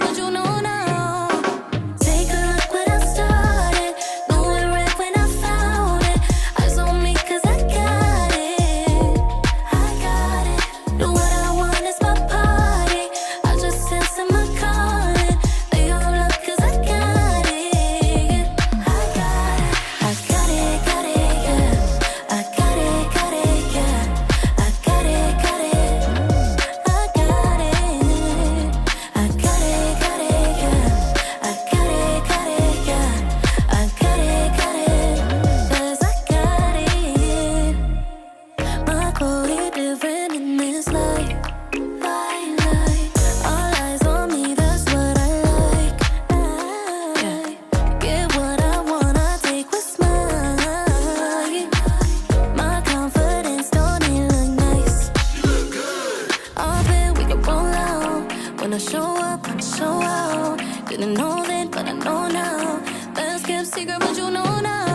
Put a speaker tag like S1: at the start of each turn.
S1: but you know now. Take a look what I started. Knew it right when I found it. Eyes on me 'cause I got it. I got it. Do what I want, it's my party. I just answer my calling. They all up 'cause I got it. I got it. I got it, yeah. I got it, yeah. I got it, I got it. I got it, yeah. I got it, yeah. I got it, 'cause I got it. My code different in this life. All eyes on me, that's what I like. Get what I want, I take what's mine. My confidence don't even look nice. All in, we can roll out. When I show up, I show out. Didn't know then, but I know now. Best kept secret, but you know now.